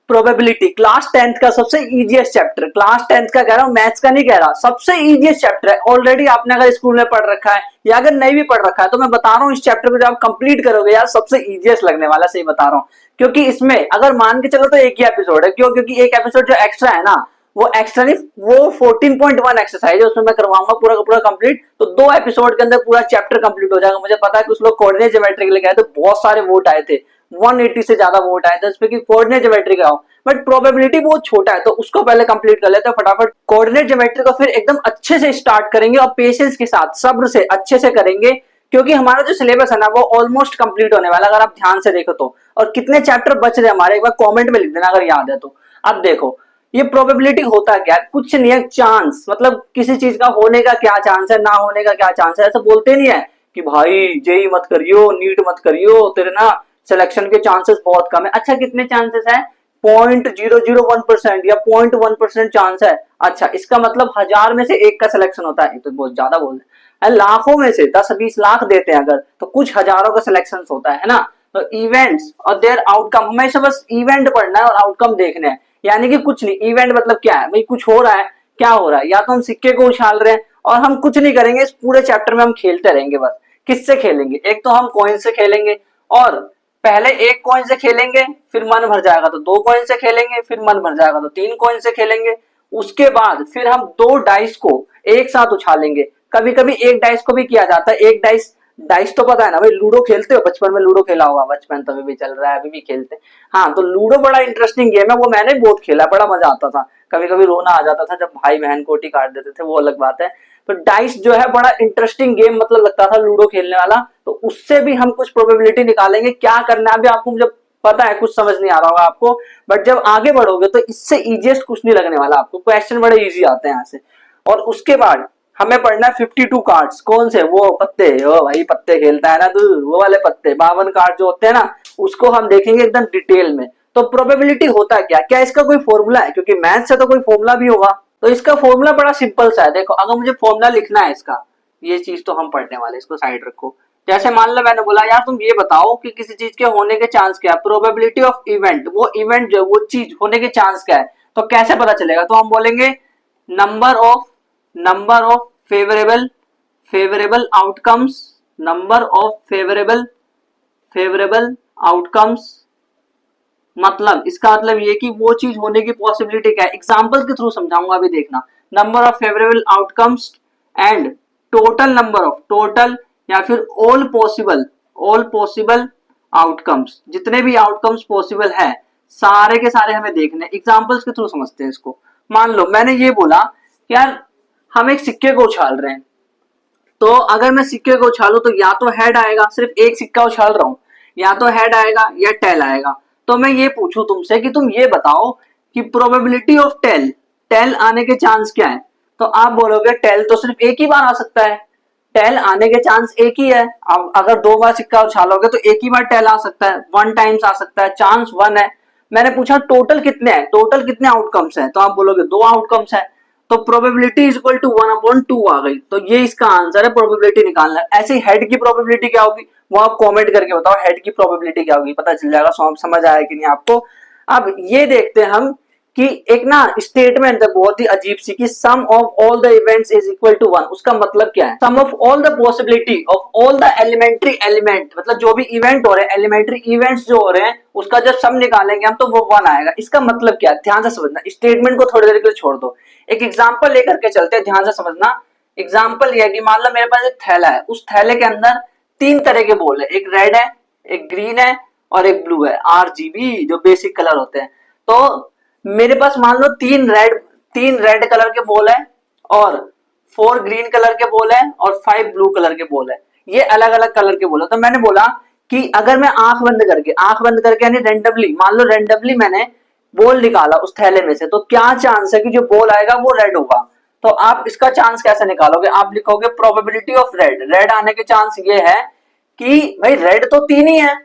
Probability class 10th का सबसे easiest chapter, class 10th का कह रहा हूँ, मैथ्स का नहीं कह रहा, सबसे इजीएस्ट चैप्टर है। ऑलरेडी आपने अगर स्कूल में पढ़ रखा है या अगर नहीं भी पढ़ रखा है तो मैं बता रहा हूँ इस चैप्टर को जब आप कंप्लीट करोगे यार सबसे इजीएस्ट लगने वाला, सही बता रहा हूँ। क्योंकि इसमें अगर मान के चलो तो एक ही एपिसोड है, क्यों? क्योंकि एक एपिसोड जो एक्स्ट्रा है ना वो एक्स्ट्रा नहीं, वो 14.1 एक्सरसाइज है, उसमें मैं करवाऊंगा पूरा का पूरा कंप्लीट। तो 2 एपिसोड के अंदर पूरा चैप्टर कंप्लीट हो जाएगा। मुझे पता है कुछ लोग कोऑर्डिनेट ज्योमेट्री के लिए गए तो बहुत सारे वोट आए थे, 180 से ज्यादा वोट आए थे इसमें कि कोऑर्डिनेट ज्योमेट्री का हो, बट प्रोबेबिलिटी बहुत छोटा है तो उसको पहले कंप्लीट कर लेते हैं फटाफट। कोऑर्डिनेट ज्योमेट्री को फिर एकदम अच्छे से स्टार्ट करेंगे और पेशेंस के साथ सब्र से अच्छे से करेंगे, क्योंकि हमारा जो सिलेबस है ना वो ऑलमोस्ट कंप्लीट होने वाला अगर आप ध्यान से देखो तो। और कितने चैप्टर बच रहे हमारे एक बार कमेंट में लिख देना अगर याद है तो। अब देखो ये प्रोबेबिलिटी होता क्या है, कुछ नहीं है, चांस, मतलब किसी चीज का होने का क्या चांस है, ना होने का क्या चांस है। ऐसा बोलते नहीं है कि भाई जेई मत करियो, नीट मत करियो, तेरे ना सिलेक्शन के चांसेस बहुत कम है। अच्छा कितने चांसेस है? 0.001% या 0.1% चांस है। अच्छा इसका मतलब 1000 में से एक का सिलेक्शन होता है, तो बहुत ज्यादा बोल रहे हैं। लाखों में से 10-20 लाख देते हैं अगर तो कुछ हजारों का सिलेक्शन होता है ना। तो इवेंट्स और देयर आउटकम, हमेशा बस इवेंट पढ़ना है और आउटकम देखने हैं, यानी कि कुछ नहीं। इवेंट मतलब क्या है भाई, कुछ हो रहा है, क्या हो रहा है? या तो हम सिक्के को उछाल रहे हैं और हम कुछ नहीं करेंगे, इस पूरे चैप्टर में हम खेलते रहेंगे बस। किससे खेलेंगे? एक तो हम कॉइन से खेलेंगे, और पहले एक कॉइन से खेलेंगे, फिर मन भर जाएगा तो 2 कॉइन से खेलेंगे, फिर मन भर जाएगा तो 3 कॉइन से खेलेंगे। उसके बाद फिर हम 2 डाइस को एक साथ उछालेंगे। कभी कभी एक डाइस को भी किया जाता है, एक डाइस, डाइस तो पता है ना भाई, लूडो खेलते हो, बचपन में लूडो खेला होगा, बचपन तो अभी भी चल रहा है, अभी भी खेलते हैं। हाँ तो लूडो बड़ा इंटरेस्टिंग गेम है, वो मैंने बहुत खेला, बड़ा मजा आता था। कभी कभी रोना आ जाता था जब भाई बहन कोटी काट देते थे, वो अलग बात है। तो डाइस जो है बड़ा इंटरेस्टिंग गेम मतलब लगता था लूडो खेलने वाला। तो उससे भी हम कुछ प्रोबेबिलिटी निकालेंगे, क्या करना है अभी आपको मुझे पता है, कुछ समझ नहीं आ रहा होगा आपको, बट जब आगे बढ़ोगे तो इससे इजीएस्ट कुछ नहीं लगने वाला आपको, क्वेश्चन बड़े इजी आते हैं यहाँ से। और उसके बाद हमें पढ़ना है 52 कार्ड्स। कौन से? वो पत्ते, ओ भाई पत्ते खेलता है ना तू, वो वाले पत्ते, 52 कार्ड जो होते हैं ना, उसको हम देखेंगे एकदम डिटेल में। तो प्रोबेबिलिटी होता क्या क्या इसका कोई फॉर्मूला है? क्योंकि मैथ से तो कोई फॉर्मूला भी होगा। तो इसका फॉर्मूला बड़ा सिंपल सा है। देखो अगर मुझे फॉर्मूला लिखना है इसका, ये चीज तो हम पढ़ने वाले, इसको साइड रखो। जैसे मान लो मैंने बोला यार तुम ये बताओ कि किसी चीज के होने के चांस क्या है, प्रोबेबिलिटी ऑफ इवेंट, वो इवेंट जो वो चीज होने के चांस क्या है, तो कैसे पता चलेगा? तो हम बोलेंगे number of favourable outcomes, number of favourable outcomes. मतलब इसका मतलब ये कि वो चीज होने की पॉसिबिलिटी क्या है, एग्जांपल के थ्रू समझाऊंगा अभी देखना। Number of favourable outcomes and total number of, total या फिर ऑल पॉसिबल आउटकम्स, जितने भी आउटकम्स पॉसिबल है सारे के सारे हमें देखने, एग्जांपल्स के थ्रू समझते हैं इसको। मान लो मैंने ये बोला यार हम एक सिक्के को उछाल रहे हैं, तो अगर मैं सिक्के को उछालू तो या तो हेड आएगा, सिर्फ एक सिक्का उछाल रहा हूं, या तो हेड आएगा या टेल आएगा। तो मैं ये पूछूं तुमसे कि तुम ये बताओ कि प्रोबेबिलिटी ऑफ टेल, टेल आने के चांस क्या है? तो आप बोलोगे टेल तो सिर्फ एक ही बार आ सकता है, टेल आने के चांस एक ही है। अब अगर 2 बार सिक्का उछालोगे तो एक ही बार टेल आ सकता है, 1 टाइम्स आ सकता है, चांस 1 है। मैंने पूछा टोटल कितने हैं, टोटल कितने आउटकम्स हैं, तो आप बोलोगे 2 आउटकम्स है, तो प्रोबेबिलिटी इज इक्वल टू 1/2 आ गई। तो ये इसका आंसर है, प्रोबेबिलिटी निकालना है। ऐसे हेड की प्रोबेबिलिटी क्या होगी वो आप कमेंट करके बताओ, हेड की प्रोबेबिलिटी क्या होगी, पता चल जाएगा। समझ आया कि नहीं आपको? अब ये देखते हैं हम कि एक ना स्टेटमेंट है बहुत ही अजीब सी कि sum of all the events is equal to 1। उसका मतलब क्या है? Sum of all the possibility of all the elementary element, मतलब जो भी इवेंट हो रहे हैं, एलिमेंट्री इवेंट्स जो हो रहे हैं, उसका जब सम निकालेंगे हम तो वो 1 आएगा। इसका मतलब क्या है? ध्यान से समझना, स्टेटमेंट को थोड़ी देर के लिए छोड़ दो, एक एग्जाम्पल लेकर के चलते हैं, ध्यान से समझना। एग्जाम्पल यह कि मान लो मेरे पास एक थैला है, उस थैले के अंदर 3 तरह के बॉल है, एक रेड है, एक ग्रीन है और एक ब्लू है, RGB जो बेसिक कलर होते हैं। तो मेरे पास मान लो 3 रेड कलर के बॉल है और 4 ग्रीन कलर के बॉल है और 5 ब्लू कलर के बॉल है, ये अलग अलग कलर के बॉल है। तो मैंने बोला कि अगर मैं आंख बंद करके यानी रेंडमली, मान लो रेंडमली मैंने बॉल निकाला उस थैले में से, तो क्या चांस है कि जो बॉल आएगा वो रेड होगा? तो आप इसका चांस कैसे निकालोगे? आप लिखोगे प्रोबेबिलिटी ऑफ रेड, रेड आने के चांस ये है कि भाई रेड तो 3 ही है,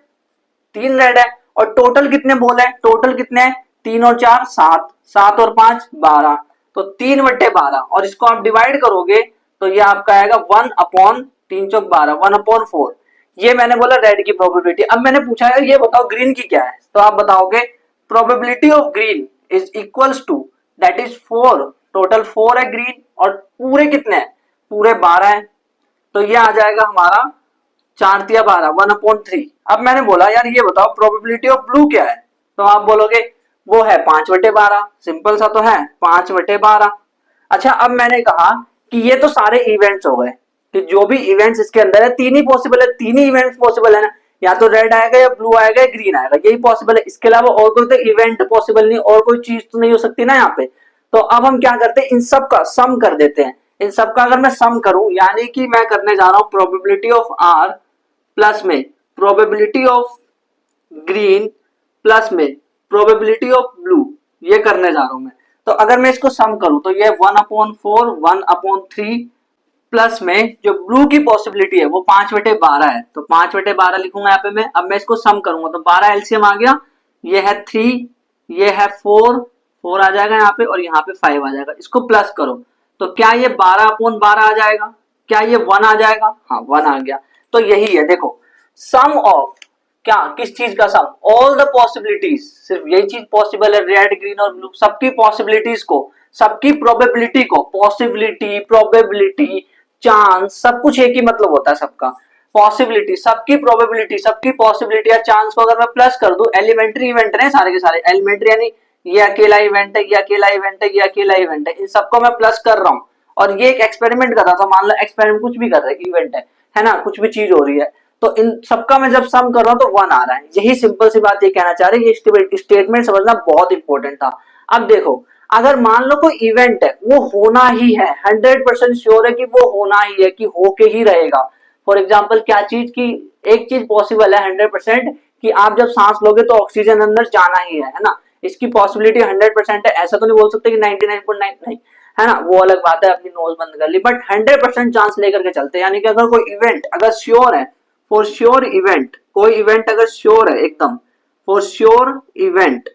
3 रेड है, और टोटल कितने बॉल है, टोटल कितने हैं, 3 और 4 7, 7 और 5 12, तो 3/12, और इसको आप डिवाइड करोगे तो ये आपका आएगा 1/3 × 12, 1/4। ये मैंने बोला रेड की प्रोबेबिलिटी। अब मैंने पूछा है ये बताओ ग्रीन की क्या है, तो आप बताओगे probability of green is equals to, that is 4, total 4 है ग्रीन और पूरे कितने हैं, पूरे 12 है, तो ये आ जाएगा हमारा 4 तिया 12, 1/3। अब मैंने बोला यार ये बताओ प्रोबेबिलिटी ऑफ ब्लू क्या है, तो आप बोलोगे वो है 5/12, सिंपल सा तो है 5/12। अच्छा अब मैंने कहा कि ये तो सारे इवेंट्स हो गए, कि जो भी इवेंट्स इसके अंदर है तीन ही पॉसिबल है, तीन ही इवेंट्स पॉसिबल है ना, या तो रेड आएगा या ब्लू आएगा या ग्रीन आएगा, यही पॉसिबल है, इसके अलावा और कोई तो इवेंट पॉसिबल नहीं, और कोई चीज तो नहीं हो सकती ना यहाँ पे। तो अब हम क्या करते हैं, इन सब का सम कर देते हैं। इन सब का अगर मैं सम करूं, यानी कि मैं करने जा रहा हूं प्रोबेबिलिटी ऑफ आर प्लस में प्रोबेबिलिटी ऑफ ग्रीन प्लस में प्रोबेबिलिटी ऑफ ब्लू, ये करने जा रहा हूं मैं। तो अगर मैं इसको सम करूं तो ये 1/4 1/3 प्लस में जो ब्लू की पॉसिबिलिटी है वो 5/12 है, तो 5/12 लिखूंगा यहाँ पे मैं। अब मैं इसको सम करूंगा तो 12 एलसीएम आ गया, ये है 3, ये है 4 आ जाएगा यहाँ पे, और यहाँ पे 5 आ जाएगा। इसको प्लस करो तो क्या ये 12/12 आ जाएगा, क्या ये 1 आ जाएगा, हाँ 1 आ गया। तो यही है देखो, सम ऑफ क्या, किस चीज का सम, ऑल द पॉसिबिलिटीज, सिर्फ यही चीज पॉसिबल है रेड ग्रीन और ब्लू, सबकी पॉसिबिलिटीज को, सबकी प्रोबेबिलिटी को, पॉसिबिलिटी प्रोबेबिलिटी चांस सब कुछ एक ही मतलब होता है सबका, पॉसिबिलिटी सबकी प्रोबेबिलिटी सबकी पॉसिबिलिटी या चांस को अगर मैं प्लस कर दूं, एलिमेंट्री इवेंट है सारे के सारे, एलिमेंट्री यानी ये अकेला इवेंट है, ये अकेला इवेंट है, ये अकेला इवेंट है, इन सबको मैं प्लस कर रहा हूं। और ये एक एक्सपेरिमेंट कर रहा था, मान लो एक्सपेरिमेंट कुछ भी कर रहा है, इवेंट है ना, कुछ भी चीज हो रही है, तो इन सबका मैं जब सम कर रहा हूं तो 1 आ रहा है। यही सिंपल सी बात ये कहना चाह रहे हैं, ये स्टेटमेंट समझना बहुत इंपॉर्टेंट था। अब देखो अगर मान लो कोई इवेंट है वो होना ही है, 100% श्योर है कि वो होना ही है, कि होके ही रहेगा। फॉर एग्जाम्पल क्या चीज की, एक चीज पॉसिबल है 100% कि आप जब सांस लोगे तो ऑक्सीजन अंदर जाना ही है ना, इसकी पॉसिबिलिटी 100% है, ऐसा तो नहीं बोल सकते कि 99.9 नहीं है ना, वो अलग बात है, अपनी नोज बंद कर ली, बट 100% चांस लेकर के चलते हैं। यानी कि अगर कोई इवेंट अगर श्योर है, फॉर श्योर इवेंट, कोई इवेंट अगर श्योर है एकदम, फॉर श्योर इवेंट,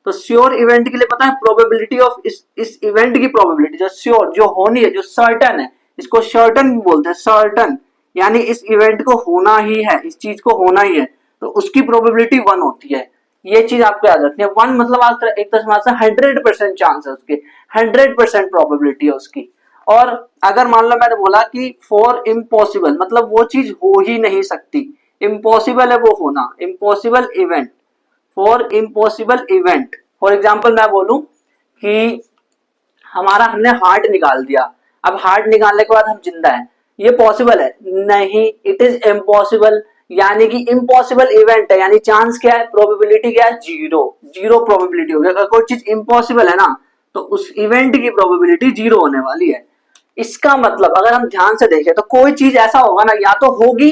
तो श्योर इवेंट के लिए पता है प्रोबेबिलिटी ऑफ इस इवेंट की प्रोबेबिलिटी जो श्योर जो होनी है, जो सर्टन है, इसको सर्टन भी बोलते हैं, सर्टन यानी इस इवेंट को होना ही है, इस चीज को होना ही है, तो उसकी प्रोबेबिलिटी 1 होती है। ये चीज आपको याद रखनी है। 1 मतलब आप एक तरह से 100% चांस है उसके, 100% प्रोबेबिलिटी है उसकी। और अगर मान लो मैंने बोला कि फॉर इम्पॉसिबल, मतलब वो चीज हो ही नहीं सकती, इम्पॉसिबल है वो होना, impossible event, for impossible event, for example मैं बोलूं कि हमने हार्ट निकाल दिया, अब हार्ट निकालने के बाद हम जिंदा हैं, ये पॉसिबल है नहीं, इट इज इम्पॉसिबल, यानी कि इम्पॉसिबल इवेंट है, यानी चांस क्या है, प्रोबेबिलिटी क्या है, जीरो प्रोबेबिलिटी होगी। अगर कोई चीज इम्पॉसिबल है ना तो उस इवेंट की प्रोबेबिलिटी 0 होने वाली है। इसका मतलब अगर हम ध्यान से देखें तो कोई चीज ऐसा होगा ना, या तो होगी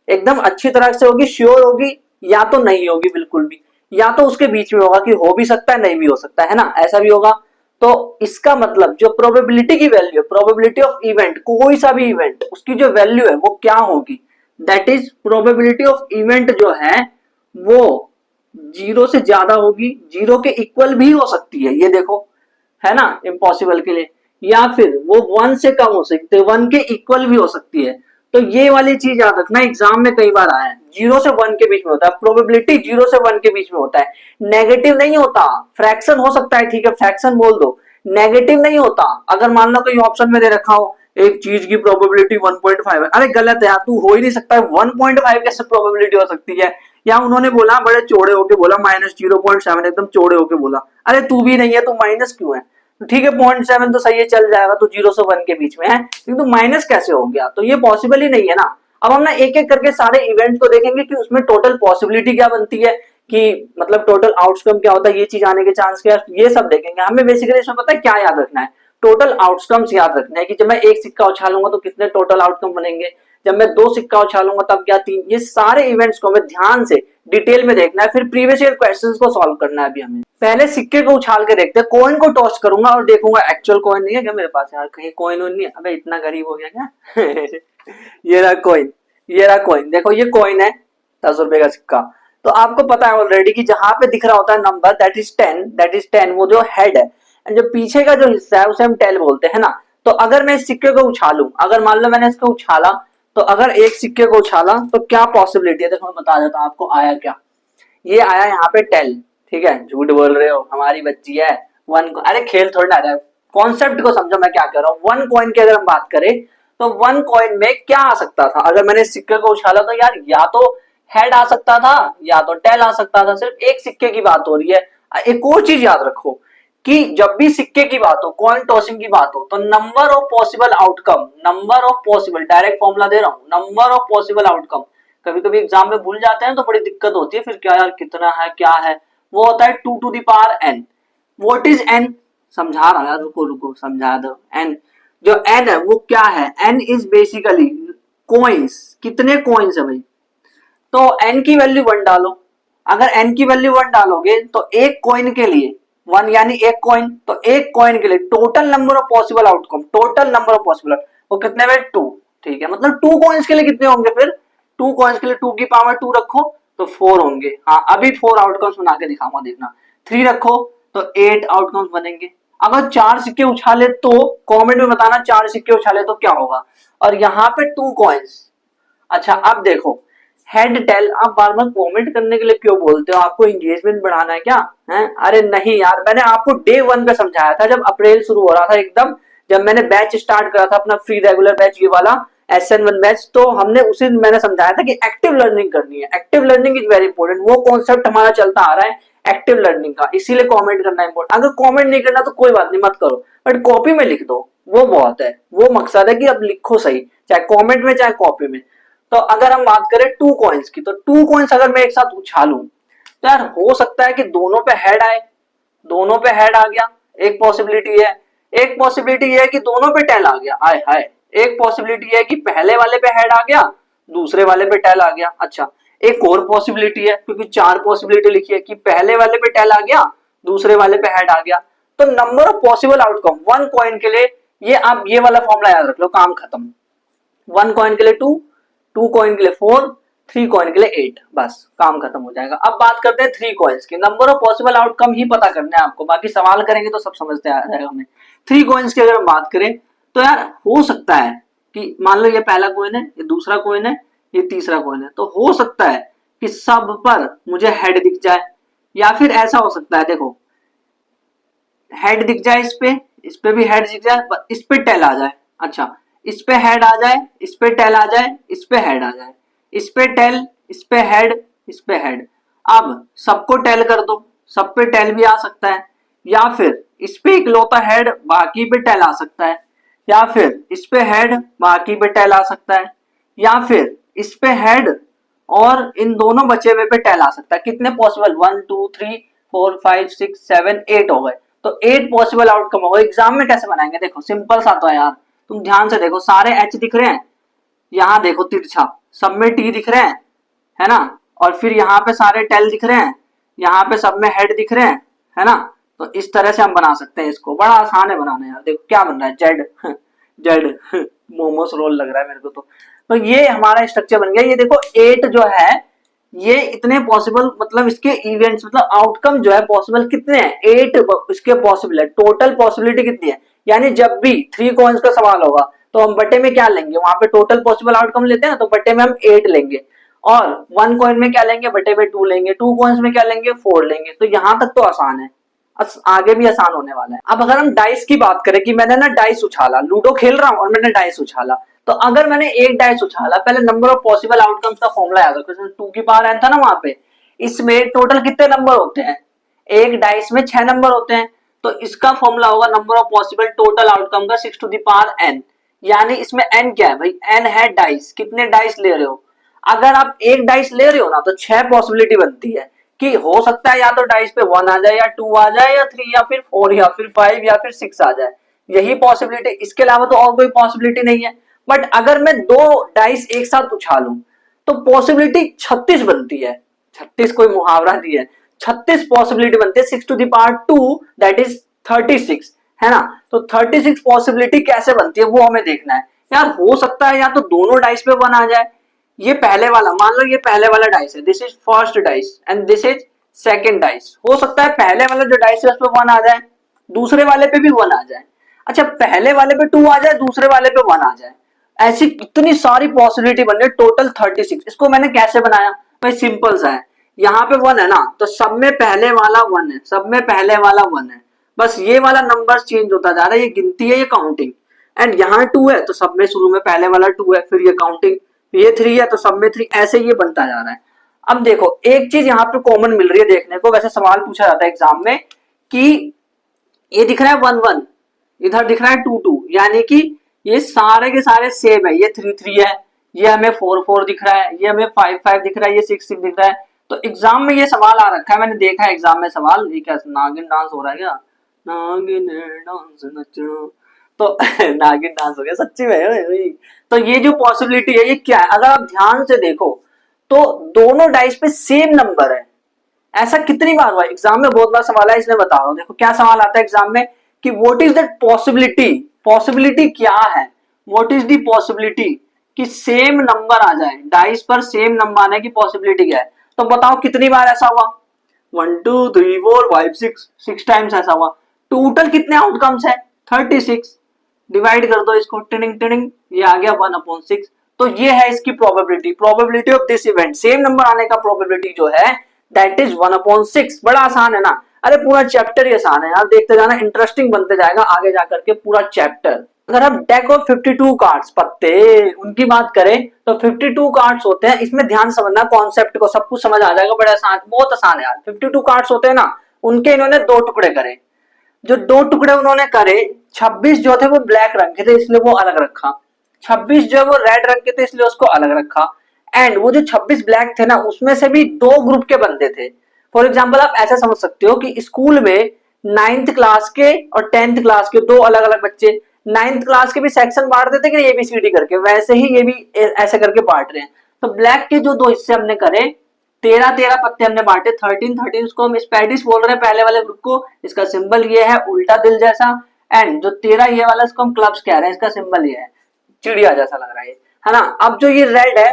एकदम अच्छी तरह से होगी, श्योर होगी, या तो नहीं होगी बिल्कुल भी, या तो उसके बीच में होगा कि हो भी सकता है नहीं भी हो सकता है ना, ऐसा भी होगा। तो इसका मतलब जो प्रोबेबिलिटी की वैल्यू है, प्रोबेबिलिटी ऑफ इवेंट, कोई सा भी इवेंट, उसकी जो वैल्यू है वो क्या होगी, that is probability of event जो है वो 0 से ज्यादा होगी, 0 के इक्वल भी हो सकती है, ये देखो है ना इम्पॉसिबल के लिए, या फिर वो 1 से कम हो सकती है, 1 के इक्वल भी हो सकती है। तो ये वाली चीज याद रखना, एग्जाम में कई बार आया है, 0 से 1 के बीच में होता है, प्रोबेबिलिटी 0 से 1 के बीच में होता है, नेगेटिव नहीं होता, फ्रैक्शन हो सकता है, ठीक है फ्रैक्शन बोल दो, नेगेटिव नहीं होता। अगर मान लो कोई ऑप्शन में दे रखा हो एक चीज की प्रोबेबिलिटी 1.5 है, अरे गलत है यार, तू हो ही नहीं सकता है, 1.5 कैसे प्रोबेबिलिटी हो सकती है, या उन्होंने बोला बड़े चौड़े होके बोला -0.7, एकदम चौड़े होके बोला, अरे तू भी नहीं है, तू माइनस क्यों है, तो ठीक है 0.7 तो सही है चल जाएगा, तो 0 से 1 के बीच में है, लेकिन तो माइनस कैसे हो गया, तो ये पॉसिबल ही नहीं है ना। अब हम ना एक एक करके सारे इवेंट को देखेंगे कि उसमें टोटल पॉसिबिलिटी क्या बनती है, कि मतलब टोटल आउटकम क्या होता है, ये चीज आने के चांस क्या, ये सब देखेंगे। हमें बेसिकली इसमें पता है क्या याद रखना है, टोटल आउटकम्स याद रखना है, कि जब मैं एक सिक्का उछालूंगा तो कितने टोटल आउटकम बनेंगे, जब मैं 2 सिक्का उछालूंगा तब क्या 3, ये सारे इवेंट्स को हमें ध्यान से डिटेल में देखना है, फिर प्रीवियस ईयर क्वेश्चंस को सॉल्व करना है। अभी हमें पहले सिक्के को उछाल के देखते हैं, कॉइन को टॉस करूंगा और देखूंगा एक्चुअल कॉइन नहीं है क्या मेरे पास, यार कहीं कॉइन नहीं है, अबे इतना गरीब हो गया क्या ये रहा कॉइन, ये रहा कॉइन, देखो ये कॉइन है 10 रुपए का सिक्का। तो आपको पता है ऑलरेडी कि जहां पे दिख रहा होता है नंबर दैट इज 10, वो जो हेड है, एंड जो पीछे का जो हिस्सा है उसे हम टेल बोलते हैं ना। तो अगर मैं इस सिक्के को उछालूं, अगर मान लो मैंने इसको उछाला, तो अगर एक सिक्के को उछाला तो क्या पॉसिबिलिटी है, देखो मैं बता देता हूं आपको आया क्या, ये आया यहाँ पे 10, ठीक है, झूठ बोल रहे हो, हमारी बच्ची है। वन, अरे खेल थोड़ा ना रहा है, कॉन्सेप्ट को समझो मैं क्या कर रहा हूँ। वन कॉइन की अगर हम बात करें तो वन कॉइन में क्या आ सकता था, अगर मैंने सिक्के को उछाला तो यार या तो हेड आ सकता था या तो टेल आ सकता था, सिर्फ एक सिक्के की बात हो रही है। एक और चीज याद रखो कि जब भी सिक्के की बात हो, कॉइन टॉसिंग की बात हो, तो number of possible outcome, number of possible, direct formula दे रहा हूं, नंबर ऑफ पॉसिबल आउटकम, कभी कभी एग्जाम में भूल जाते हैं तो बड़ी दिक्कत होती है, फिर क्या यार कितना है क्या है, वो होता है 2 to the power n। What is n, समझा रहा है, रुको रुको समझा दो। n, जो n है वो क्या है, n इज बेसिकली कॉइन्स, कितने कॉइन्स है भाई, तो n की वैल्यू 1 डालो। अगर n की वैल्यू 1 डालोगे तो एक कॉइन के लिए 1 यानी एक कॉइन, तो एक कॉइन के लिए total number of possible outcome, total number of possible वो कितने में 2, ठीक है, मतलब 2 कॉइन्स के लिए कितने होंगे, फिर 2 कॉइन्स के लिए 2 की पावर 2 रखो तो 4 होंगे। हाँ अभी 4 आउटकम्स बना के दिखाऊंगा, देखना। 3 रखो तो 8 आउटकम्स बनेंगे। अगर 4 सिक्के उछाले तो कमेंट में बताना 4 सिक्के उछाले तो क्या होगा, और यहाँ पे 2 कॉइन्स। अच्छा अब देखो हेड टेल, आप बार बार कमेंट करने के लिए क्यों बोलते हो, आपको एंगेजमेंट बढ़ाना है क्या है? अरे नहीं यार, मैंने आपको डे 1 पे समझाया था जब अप्रैल शुरू हो रहा था एकदम, जब मैंने बैच स्टार्ट करा था अपना फ्री रेगुलर बैच ये वाला SN1 बैच, तो हमने उसी दिन मैंने समझाया था कि एक्टिव लर्निंग करनी है, active learning is very important, वो कॉन्सेप्ट हमारा चलता आ रहा है एक्टिव लर्निंग का, इसीलिए कमेंट करना इंपॉर्टेंट। अगर कमेंट नहीं करना तो कोई बात नहीं, मत करो, बट कॉपी में लिख दो, वो बहुत है, वो मकसद है कि अब लिखो सही, चाहे कमेंट में चाहे कॉपी में। तो अगर हम बात करें 2 कॉइन्स की, तो 2 कॉइन्स अगर मैं एक साथ उछालूं तो यार हो सकता है कि दोनों पे हेड आए, दोनों पे हेड आ गया, एक पॉसिबिलिटी है। एक पॉसिबिलिटी है कि दोनों पे टेल आ गया, आय हाय। एक पॉसिबिलिटी है कि पहले वाले पे हेड आ गया, दूसरे वाले पे टेल आ गया। अच्छा एक और पॉसिबिलिटी है, क्योंकि 4 पॉसिबिलिटी लिखी है, कि पहले वाले पे टेल आ गया, दूसरे वाले पे हेड आ गया। तो number of possible outcome one coin के लिए, ये आप ये वाला फॉर्मूला याद रख लो, काम खत्म। 1 कॉइन के लिए 2, 2 कॉइन के लिए 4, 3 कॉइन के लिए 8, बस काम खत्म हो जाएगा। अब बात करते हैं 3 कॉइन्स की, नंबर ऑफ पॉसिबल आउटकम ही पता करना है आपको, बाकी सवाल करेंगे तो सब समझते आ जाएगा हमें। 3 कॉइन्स की अगर हम बात करें तो यार हो सकता है कि मान लो ये पहला कॉइन है, ये दूसरा कॉइन है, ये तीसरा कॉइन है, तो हो सकता है कि सब पर मुझे हेड दिख जाए, या फिर ऐसा हो सकता है, देखो हेड दिख जाए, इस पे भी हेड दिख जाए, इस पे टेल आ जाए। अच्छा इस पे हेड आ जाए, इस पे टेल आ जाए, इस पे हेड आ जाए, इस पे टेल, इस पे हेड, इस पे हेड। अब सबको टेल कर दो, सब पे टेल भी आ सकता है, या फिर इस पे इकलौता हेड बाकी पे टेल आ सकता है, या फिर इस पे हेड बाकी पे टेल आ सकता है, या फिर इस पे हेड और इन दोनों बचे हुए पे टेल आ सकता है। कितने पॉसिबल, 1 2 3 4 5 6 7 8 हो गए, तो 8 पॉसिबल आउटकम हो गए। एग्जाम में कैसे बनाएंगे, देखो सिंपल सा तो है यार, तुम ध्यान से देखो, सारे एच दिख रहे हैं, यहाँ देखो तिरछा, सब में टी दिख रहे हैं, है ना, और फिर यहाँ पे सारे टेल दिख रहे हैं, यहाँ पे सब में हेड दिख रहे हैं, है ना। तो इस तरह से हम बना सकते हैं इसको, बड़ा आसान है बनाना यार। देखो क्या बन रहा है, जेड जेड मोमोस रोल लग रहा है मेरे को तो ये हमारा स्ट्रक्चर बन गया। ये देखो 8 जो है ये इतने पॉसिबल, मतलब इसके इवेंट्स, मतलब आउटकम जो है पॉसिबल कितने हैं, 8 इसके पॉसिबल है, टोटल पॉसिबिलिटी कितनी है। यानी जब भी 3 कॉइन्स का सवाल होगा तो हम बटे में क्या लेंगे, वहां पे टोटल पॉसिबल आउटकम लेते हैं तो बटे में हम 8 लेंगे, और 1 कॉइन में क्या लेंगे, बटे में 2 लेंगे, 2 कॉइन्स में क्या लेंगे, 4 लेंगे। तो यहां तक तो आसान है, आगे भी आसान होने वाला है। अब अगर हम डाइस की बात करें कि मैंने ना डाइस उछाला, लूडो खेल रहा हूं और मैंने डाइस उछाला, तो अगर मैंने एक डाइस उछाला, पहले नंबर ऑफ पॉसिबल आउटकम्स का फॉर्मूला याद रखो, 2 की पावर n था ना वहां पे, इसमें टोटल कितने नंबर होते हैं, एक डाइस में 6 नंबर होते हैं, तो इसका फॉर्मूला होगा number of possible total outcome का 6 टू द पावर n। यानी इसमें n क्या है भाई, n है डाइस, कितने डाइस ले रहे हो। अगर आप एक डाइस ले रहे हो ना तो 6 पॉसिबिलिटी बनती है कि हो सकता है या तो डाइस पे 1 आ जाए, या 2 आ जाए, या 3, या फिर 4, या फिर 5, या फिर 6 आ जाए, यही पॉसिबिलिटी, इसके अलावा तो और कोई पॉसिबिलिटी नहीं है। बट अगर मैं 2 डाइस एक साथ उछालूं तो पॉसिबिलिटी 36 बनती है, 36 कोई मुहावरा नहीं है, 36 पॉसिबिलिटी बनती है, 6 to the power 2 that is 36, है ना। तो 36 पॉसिबिलिटी कैसे बनती है वो हमें देखना है यार। हो सकता है या तो दोनों डाइस पे 1 आ जाए, ये पहले वाला, मान लो ये पहले वाला डाइस है, this is first dice and this is second dice, हो सकता है पहले वाला जो डाइस है उस पे 1 आ जाए, दूसरे वाले पे भी 1 आ जाए। अच्छा पहले वाले पे 2 आ जाए, दूसरे वाले पे 1 आ जाए, ऐसी इतनी सारी पॉसिबिलिटी बन रही है, टोटल 36। इसको मैंने कैसे बनाया भाई, सिंपल सा है, यहाँ पे 1 है ना, तो सब में पहले वाला 1 है, सब में पहले वाला 1 है, बस ये वाला नंबर चेंज होता जा रहा है, ये गिनती है, ये काउंटिंग। एंड यहाँ 2 है तो सब में शुरू में पहले वाला 2 है, फिर ये काउंटिंग, ये 3 है तो सब में 3, ऐसे ये बनता जा रहा है। अब देखो एक चीज यहाँ पे कॉमन मिल रही है देखने को, वैसे सवाल पूछा जाता है एग्जाम में कि ये दिख रहा है 1 1, इधर दिख रहा है 2 2, यानी कि ये सारे के सारे सेम है, ये 3 3 है, ये हमें 4 4 दिख रहा है, ये हमें 5 5 दिख रहा है, ये 6 6 दिख रहा है। तो एग्जाम में ये सवाल आ रखा है, मैंने देखा है एग्जाम में सवाल, ये क्या नागिन डांस हो रहा है क्या, नागिन डांस नचो, तो नागिन डांस हो गया सच्ची में भाई। तो ये जो पॉसिबिलिटी है ये क्या है, अगर आप ध्यान से देखो तो दोनों डाइस पे सेम नंबर है। ऐसा कितनी बार हुआ एग्जाम में, बहुत बार सवाल है, इसलिए बता रहा हूं। देखो क्या सवाल आता है एग्जाम में कि what is that possibility, possibility क्या है, व्हाट इज द पॉसिबिलिटी कि सेम नंबर आ जाए, डाइस पर सेम नंबर आने की पॉसिबिलिटी क्या है। तो बताओ कितनी बार ऐसा हुआ, 1 2 3 4 5 6, 6 टाइम्स ऐसा हुआ। टोटल कितने आउटकम्स है, 36, डिवाइड कर दो इसको, टिडिंग टिडिंग, ये आ गया 1/6। तो ये है इसकी probability, probability of this event, same number आने का प्रोबेबिलिटी जो है दैट इज 1/6। बड़ा आसान है ना, अरे पूरा चैप्टर ही आसान है यार, देखते जाना, इंटरेस्टिंग बनते जाएगा आगे जाकर के पूरा चैप्टर। अगर हम डेक ऑफ 52 कार्ड्स, पत्ते उनकी बात करें तो 52 कार्ड्स होते हैं, इसमें ध्यान समझना कॉन्सेप्ट को, सब कुछ समझ आ जाएगा, बड़ा आसान, बहुत आसान है यार। 52 कार्ड्स होते हैं ना, उनके इन्होंने 2 टुकड़े करे, जो 2 टुकड़े उन्होंने करे, 26 जो थे वो ब्लैक रंग के थे इसलिए वो अलग रखा, 26 जो है वो रेड रंग के थे इसलिए उसको अलग रखा। एंड वो जो 26 ब्लैक थे ना, उसमें से भी 2 ग्रुप के बनते थे। फॉर एग्जाम्पल आप ऐसा समझ सकते हो कि स्कूल में 9th क्लास के और 10th क्लास के 2 अलग अलग बच्चे, 9th क्लास के भी सेक्शन बांट देते कि ABCD करके, वैसे ही ये भी ऐसे करके बांट रहे हैं। तो ब्लैक के जो 2 हिस्से हमने करे, 13 13 पत्ते हमने बांटे, 13 13, उसको हम स्पैडिश बोल रहे हैं पहले वाले ग्रुप को, इसका सिंबल ये है उल्टा दिल जैसा। एंड जो 13 ये वाला, इसको हम क्लब्स कह रहे हैं, इसका सिंबल ये है चिड़िया जैसा लग रहा है ना। अब जो ये रेड है,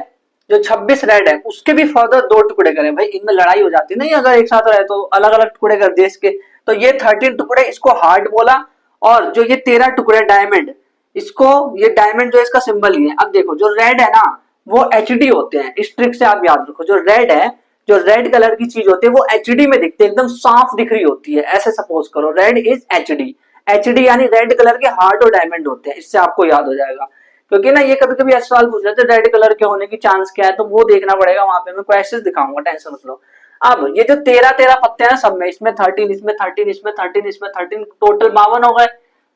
जो 26 रेड है, उसके भी फर्दर 2 टुकड़े करें, भाई इनमें लड़ाई हो जाती नहीं अगर एक साथ रहे तो, अलग अलग टुकड़े कर दिए इसके। तो ये 13 टुकड़े, इसको हार्ट बोला, और जो ये 13 टुकड़े डायमंड, इसको, ये डायमंड जो है इसका सिंबल ही है। अब देखो जो रेड है ना वो HD होते हैं, इस ट्रिक से आप याद रखो, जो रेड है, जो रेड कलर की चीज होती है वो HD में दिखती है, एकदम साफ दिख रही होती है, ऐसे सपोज करो रेड इज HD यानी रेड कलर के हार्ट और डायमंड होते हैं, इससे आपको याद हो जाएगा। क्योंकि ना ये कभी कभी सवाल पूछ रहे थे रेड कलर के होने की चांस क्या है, तो वो देखना पड़ेगा, वहां पे मैं क्वेश्चन दिखाऊंगा, टेंशन मत लो। अब ये जो 13 13 पत्ते हैं सब में, इसमें 13, इसमें 13, इसमें 13, इसमें 13, टोटल 52 हो गए।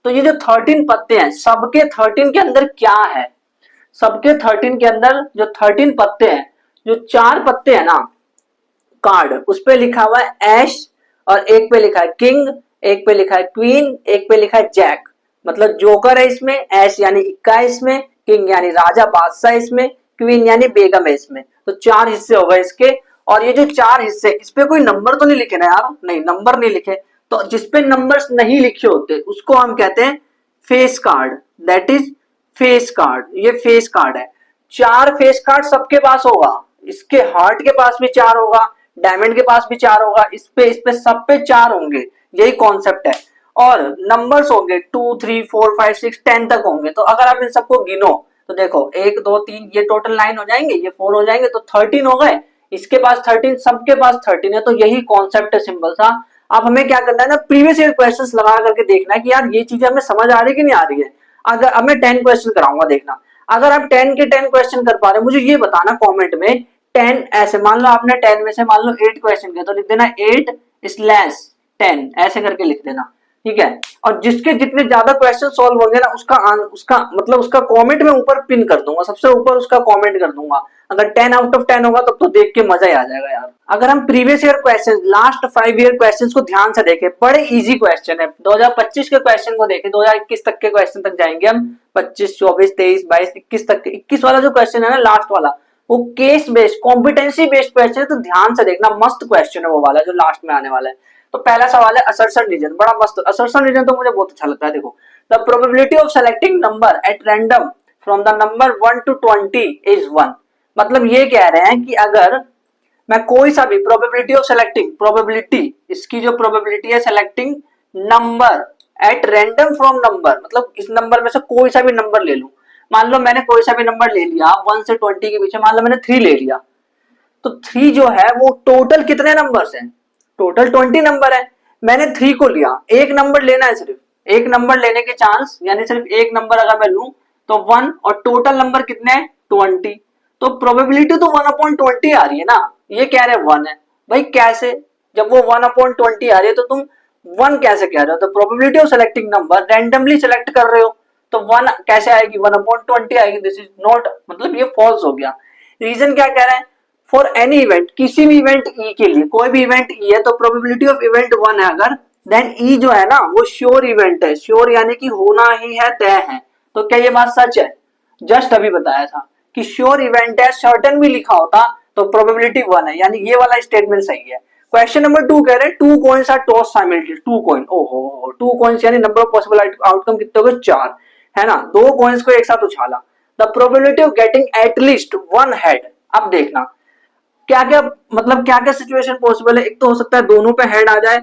तो ये जो 13 पत्ते हैं, सबके 13 के अंदर क्या है, सबके 13 के अंदर जो 13 पत्ते हैं, जो 4 पत्ते हैं ना कार्ड, उस पे लिखा हुआ है ऐश, और एक पे लिखा है किंग, एक पे लिखा है क्वीन, एक पे लिखा है जैक, मतलब जोकर है इसमें, ऐश यानी इक्का है इसमें, किंग यानी राजा बादशाह इसमें, क्वीन यानी बेगम है इसमें। तो 4 हिस्से हो गए इसके। और ये जो 4 हिस्से, इस पे कोई नंबर तो नहीं लिखे ना यार, नहीं नंबर नहीं लिखे, तो जिसपे नंबर्स नहीं लिखे होते उसको हम कहते हैं face card, that is face card. ये फेस कार्ड है, 4 फेस कार्ड सबके पास होगा, इसके हार्ट के पास भी 4 होगा, डायमंड के पास भी 4 होगा, इस पे सब पे 4 होंगे, यही कॉन्सेप्ट है। और नंबर्स होंगे 2 3 4 5 6 10 तक होंगे। तो अगर आप इन सबको गिनो तो देखो 1 2 3, ये टोटल 9 हो जाएंगे, ये 4 हो जाएंगे, तो 13 हो गए, इसके पास 13, सबके पास 13 है। तो यही कॉन्सेप्ट है सिंपल सा। अब हमें क्या करना है ना, प्रीवियस ईयर क्वेश्चंस लगा करके देखना है कि यार ये चीजें हमें समझ आ रही है कि नहीं आ रही है। अगर अब मैं 10 क्वेश्चन कराऊंगा, देखना अगर आप 10 के 10 क्वेश्चन कर पा रहे हो, मुझे ये बताना कमेंट में। 10 ऐसे मान लो आपने 10 में से मान लो 8 क्वेश्चन किया, तो लिख देना 8/10 ऐसे करके लिख देना, ठीक है। और जिसके जितने ज्यादा क्वेश्चन सॉल्व होंगे ना, उसका मतलब उसका कमेंट में ऊपर पिन कर दूंगा, सबसे ऊपर उसका कमेंट कर दूंगा। अगर 10 आउट ऑफ 10 होगा तब तो देख के मजा ही आ जाएगा यार। अगर हम previous year question, last 5 year questions को ध्यान से देखें, बड़े इजी क्वेश्चन है। 2025 के क्वेश्चन को देखें, 2021 तक के क्वेश्चन तक जाएंगे हम, 25 24 23 22 21 तक के। 21 वाला जो क्वेश्चन है ना लास्ट वाला, वो case based competency based question है, तो ध्यान से देखना, मस्त क्वेश्चन है वो वाला जो लास्ट में आने वाला है। तो पहला सवाल है असर्शन रीजन, बड़ा मस्त असर्शन रीजन, तो मुझे बहुत अच्छा लगता है। देखो, the probability of selecting number at random from the number 1 to 20 is 1। मतलब ये कह रहे हैं कि अगर मैं कोई सा भी प्रोबेबिलिटी ऑफ सेलेक्टिंग, प्रोबेबिलिटी इसकी जो प्रोबेबिलिटी है selecting number at random from number, मतलब इस नंबर में से कोई सा भी नंबर ले लूं। मान लो मैंने कोई सा भी नंबर ले लिया 1 से 20 के बीच में, मान लो मैंने 3 ले लिया, तो 3 जो है वो टोटल कितने नंबर्स हैं, टोटल 20 नंबर है। मैंने 3 को लिया, एक नंबर लेना है, सिर्फ एक नंबर लेने के चांस, यानी सिर्फ एक नंबर अगर मैं लूं तो 1, और टोटल नंबर कितने हैं 20, तो प्रोबेबिलिटी तो 1/20 आ रही है ना, ये कह रहे 1 है। भाई कैसे, जब वो 1/20 आ रही है तो तुम 1 कैसे कह रहे हो, तो probability of selecting number randomly select कर रहे हो तो 1 कैसे आएगी, 1/20 आएगी, दिस इज नॉट, मतलब ये फॉल्स हो गया। रीजन क्या कह रहे हैं, फॉर एनी इवेंट, किसी भी इवेंट ई के लिए, कोई भी इवेंट ई है तो प्रोबेबिलिटी ऑफ इवेंट 1 है अगर, देन ई जो है ना वो श्योर इवेंट है, श्योर यानी कि होना ही है, तय है। तो क्या ये बात सच है, जस्ट अभी बताया था कि श्योर इवेंट है, सर्टेन भी लिखा होता तो प्रोबेबिलिटी 1 है, यानी ये वाला स्टेटमेंट सही है। क्वेश्चन नंबर 2 कह रहे हैं 2 coins are toss simultaneously, 2 coin, ओहो 2 कॉइन्स यानी नंबर ऑफ पॉसिबल आउटकम कितने हो गए 4, है ना, 2 कॉइन्स को एक साथ उछाला, the probability of getting at least 1 head. अब देखना क्या क्या, मतलब क्या क्या सिचुएशन पॉसिबल है, एक तो हो सकता है दोनों पे हेड आ जाए,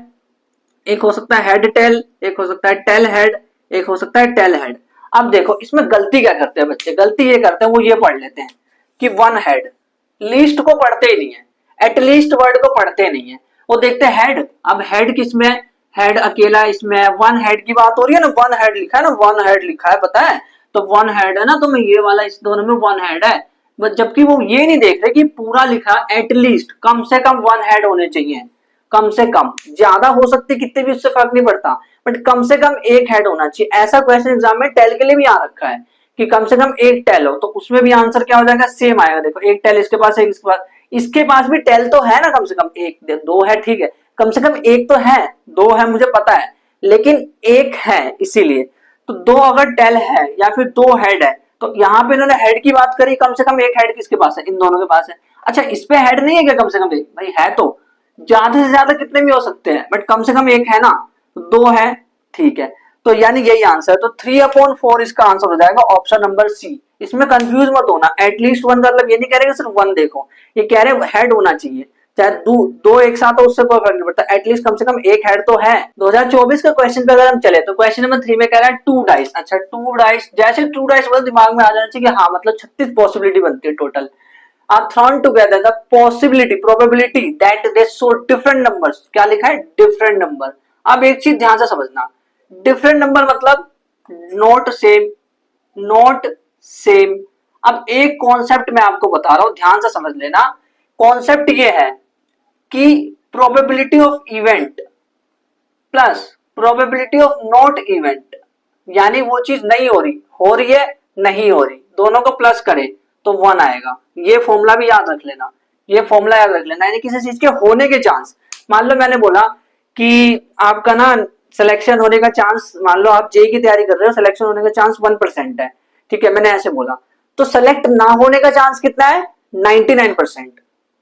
एक हो सकता है हेड टेल, एक हो सकता है टेल हेड, एक हो सकता है टेल हेड। अब देखो इसमें गलती क्या करते हैं बच्चे, गलती ये करते हैं वो ये पढ़ लेते हैं कि 1 हेड, लीस्ट को पढ़ते ही नहीं है, एटलीस्ट वर्ड को पढ़ते नहीं है, वो देखते हैं हेड। अब हेड किसमें, हेड अकेला इसमें है, 1 हेड की बात हो रही है ना, 1 हेड लिखा है ना, 1 हेड लिखा है पता है, तो 1 हेड है ना, तो मैं ये वाला इस दोनों में 1 हेड है, बट जबकि वो ये नहीं देख रहे कि पूरा लिखा एटलीस्ट कम से कम 1 हेड होने चाहिए, कम से कम, ज्यादा हो सकती कितने भी उससे फर्क नहीं पड़ता, बट कम से कम एक हेड होना चाहिए। ऐसा क्वेश्चन एग्जाम में टेल के लिए भी आ रखा है कि कम से कम एक टेल हो, तो उसमें भी आंसर क्या हो जाएगा, सेम आएगा। देखो एक टेल इसके पास है, इसके पास भी टेल तो है ना, कम से कम एक, दो है ठीक है, कम से कम एक तो है, दो है मुझे पता है, लेकिन एक है इसीलिए, तो दो अगर टेल है या फिर दो हेड है, तो यहाँ पे इन्होंने हेड की बात करी, कम से कम एक हेड किसके पास है, इन दोनों के पास है। अच्छा इस पे हेड नहीं है क्या, कम से कम एक, भाई है तो, ज्यादा से ज्यादा कितने भी हो सकते हैं बट कम से कम एक है ना, तो दो है ठीक है, तो यानी यही आंसर है, तो 3/4 इसका आंसर हो जाएगा ऑप्शन नंबर सी। इसमें कंफ्यूज मत होना, एटलीस्ट 1 का मतलब ये नहीं कह रहे कि सिर्फ 1 देखो, ये कह रहे हेड होना चाहिए, चाहे दो एक साथ हो उससे कोई फर्क नहीं पड़ता, एटलीस्ट कम से कम एक हेड तो है। 2024 का क्वेश्चन पे अगर हम चले तो क्वेश्चन नंबर 3 में कह रहा है 2 डाइस। अच्छा 2 डाइस, जैसे 2 डाइस बोल दिमाग में आ जाना चाहिए कि हाँ मतलब 36 पॉसिबिलिटी बनती है total, are thrown together the possibility probability that they show different numbers, क्या लिखा है different number। अब एक चीज ध्यान से समझना, different number मतलब not same, not same। अब एक कॉन्सेप्ट मैं आपको बता रहा हूं, ध्यान से समझ लेना, कॉन्सेप्ट ये है कि probability of event plus probability of not event, यानी वो चीज नहीं हो रही है नहीं हो रही, दोनों को प्लस करें तो 1 आएगा। ये फॉर्मूला भी याद रख लेना, ये फॉर्मूला याद रख लेना, यानी किसी चीज के होने के चांस, मान लो मैंने बोला कि आपका ना सिलेक्शन होने का चांस, मान लो आप जेई की तैयारी कर रहे हो, सिलेक्शन होने का चांस 1% है, ठीक है, मैंने ऐसे बोला, तो सेलेक्ट ना होने का चांस कितना है 99%।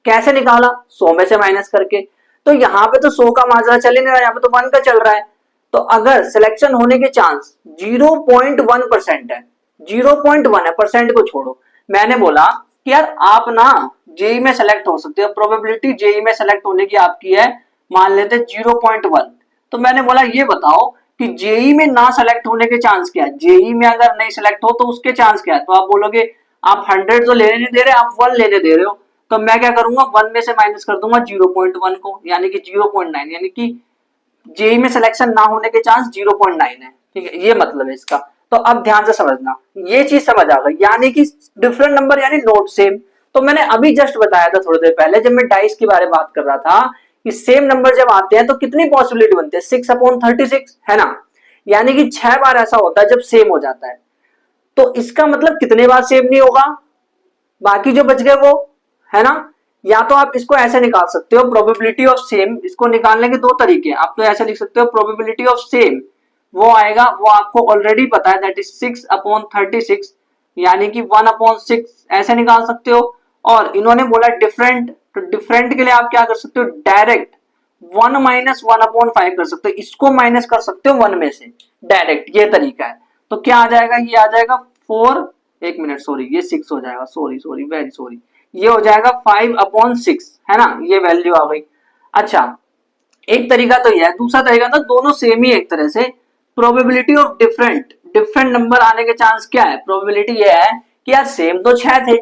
कैसे निकाला, 100 में से माइनस करके, तो यहाँ पे तो 100 का माजरा चल ही नहीं रहा, यहाँ पे तो 1 का चल रहा है, तो अगर सिलेक्शन होने के चांस 0.1% है, 0.1 है, परसेंट को छोड़ो, मैंने बोला कि यार आप ना जेई में सेलेक्ट हो सकते हो, प्रोबेबिलिटी जेई में सेलेक्ट होने की आपकी है मान लेते 0.1, तो मैंने बोला ये बताओ कि जेई में ना सेलेक्ट होने के चांस क्या है, जेई में अगर नहीं सेलेक्ट हो तो उसके चांस क्या है, तो आप बोलोगे आप 100 तो लेने नहीं दे रहे, आप 1 लेने दे रहे हो, तो मैं क्या करूंगा 1 में से माइनस कर दूंगा 0.1 को, यानी कि 0.9, यानी कि जेई में सिलेक्शन ना होने के चांस 0.9 है, ठीक है, ये मतलब है इसका। तो अब ध्यान से समझना, ये चीज समझ आ गई, यानी कि डिफरेंट नंबर यानी नॉट सेम। तो मैंने अभी जस्ट बताया था थोड़ी देर पहले जब मैं डाइस के बारे में बात कर रहा था कि सेम नंबर जब आते हैं तो कितनी पॉसिबिलिटी बनती है, 6/36 है ना, यानी कि 6 बार ऐसा होता है जब सेम हो जाता है, तो इसका मतलब कितने बार सेम नहीं होगा, बाकी जो बच गए वो, है ना। या तो आप इसको ऐसे निकाल सकते हो प्रोबेबिलिटी ऑफ सेम, इसको निकालने के दो तरीके हैं, आप तो ऐसे लिख सकते हो प्रोबेबिलिटी ऑफ सेम, वो आएगा, वो आपको ऑलरेडी पता है, दैट इज 6/36, यानी कि 1/6 ऐसे निकाल सकते हो। और इन्होंने बोला डिफरेंट, तो डिफरेंट के लिए आप क्या कर सकते हो, डायरेक्ट 1 - 1/5 कर सकते हो, इसको माइनस कर सकते हो 1 में से डायरेक्ट, ये तरीका है। तो क्या आ जाएगा, ये आ जाएगा 4, एक मिनट सॉरी, ये 6 हो जाएगा, सॉरी वेरी सॉरी, ये हो जाएगा 5/6, है ना, ये वैल्यू आ गई। अच्छा एक तरीका तो यह है, दूसरा तरीका था दोनों सेम ही एक तरह से, प्रोबेबिलिटी ऑफ डिफरेंट नंबर आने के चांस क्या है, प्रोबेबिलिटी ये है कि यार सेम तो 6 थे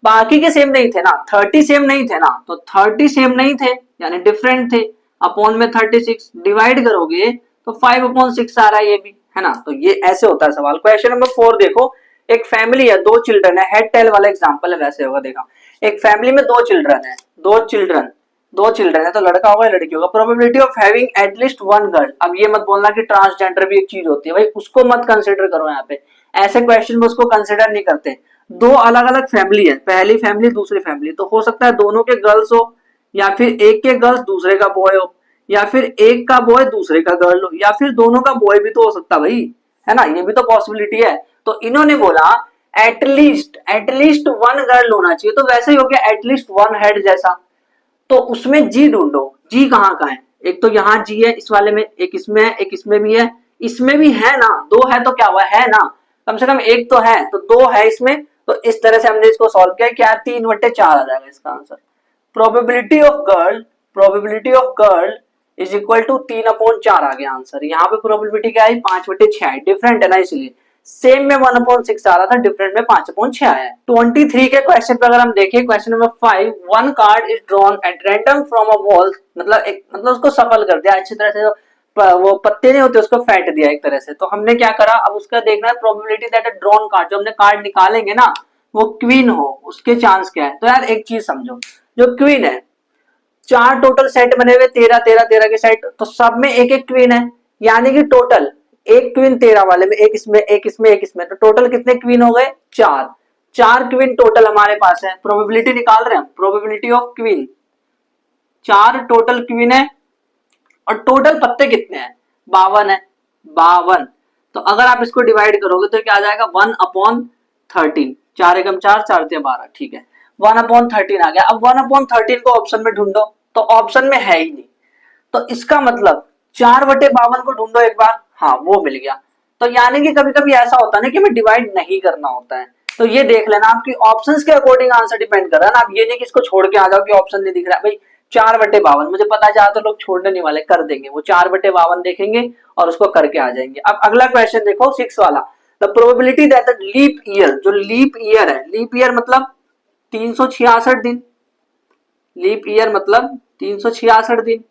बाकी के सेम नहीं थे ना, 30 सेम नहीं थे ना, तो 30 सेम नहीं थे यानी डिफरेंट थे, अपॉन में 36 डिवाइड करोगे तो 5/6 आ रहा है ये भी, है ना। तो ये ऐसे होता है सवाल। क्वेश्चन नंबर 4 देखो, एक फैमिली है, 2 चिल्ड्रन है, हेड टेल वाला एग्जांपल है, वैसे होगा देखा। एक फैमिली में 2 चिल्ड्रन है, दो चिल्ड्रन है, तो लड़का होगा लड़की होगा। Probability of having at least one girl. अब ये मत बोलना कि ट्रांसजेंडर भी एक चीज होती है, भाई उसको मत कंसिडर करो यहाँ पे, ऐसे क्वेश्चन में उसको कंसिडर नहीं करते। दो अलग अलग फैमिली है, पहली फैमिली दूसरी फैमिली, तो हो सकता है दोनों के गर्ल्स हो, या फिर एक के गर्ल्स दूसरे का बॉय हो, या फिर एक का बॉय दूसरे का गर्ल हो, या फिर दोनों का बॉय भी तो हो सकता है भाई, है ना, ये भी तो पॉसिबिलिटी है। तो इन्होंने बोला एटलीस्ट वन गर्ल होना चाहिए, तो वैसे ही हो गया एटलीस्ट वन हेड जैसा। तो उसमें जी ढूंढो, जी कहाँ का है, एक तो यहाँ जी है इस वाले में, एक इसमें है, एक इसमें भी है, इसमें भी है ना, दो है तो क्या हुआ, है ना, कम से कम एक तो है, तो दो है इसमें। तो इस तरह से हमने इसको सॉल्व किया, क्या 3/4 आ जाएगा इसका answer. Probability of girl is equal to 3/4 आ गया आंसर। यहाँ पे प्रोबेबिलिटी क्या है, 5/6, डिफरेंट है ना, इसलिए सेम में 1/6 आ रहा था, डिफरेंट में 5/6 आया है। 23 के क्वेश्चन पे अगर हम देखें, question number 5, one card is drawn at random from a wall, मतलब उसको सफल कर दिया अच्छी तरह से, वो पत्ते नहीं होते उसको फेंट दिया एक तरह से। तो हमने क्या करा, अब उसका देखना है probability that a drawn card, जो हमने कार्ड निकालेंगे ना वो क्वीन हो, उसके चांस क्या है। तो यार एक चीज समझो, जो क्वीन है, 4 टोटल सेट बने हुए, 13 के सेट, तो सब में एक एक क्वीन है, यानी कि टोटल एक क्वीन 13 वाले में, एक इसमें, एक इसमें, एक इसमें, तो टोटल कितने क्वीन हो गए, 4। 4 क्वीन टोटल हमारे पास है, प्रोबेबिलिटी निकाल रहे हैं हम, probability of queen, 4 total queen है, और टोटल पत्ते कितने हैं, 52 है, 52। तो अगर आप इसको डिवाइड करोगे तो क्या आ जाएगा, 1/13, 4 एकम 4, 4 तिया 12, ठीक है, 1/13 आ गया। अब 1/13 को ऑप्शन में ढूंढो, तो ऑप्शन में है ही नहीं, तो इसका मतलब 4/52 को ढूंढो एक बार, हाँ वो मिल गया। तो यानी कि कभी कभी ऐसा होता है ना कि हमें डिवाइड नहीं करना होता है, तो ये देख लेना आपकी ऑप्शंस के अकॉर्डिंग आंसर डिपेंड कर रहा है ना। आप ये नहीं कि इसको छोड़ के आ जाओ कि ऑप्शन नहीं दिख रहा है, भाई 4/52 मुझे पता है ज्यादातर लोग छोड़ने नहीं वाले, कर देंगे वो, 4/52 देखेंगे और उसको करके आ जाएंगे। अब अगला क्वेश्चन देखो 6 वाला, the probability that the leap year, जो लीप ईयर है, लीप ईयर मतलब 366 दिन, लीप ईयर मतलब 366 दिन,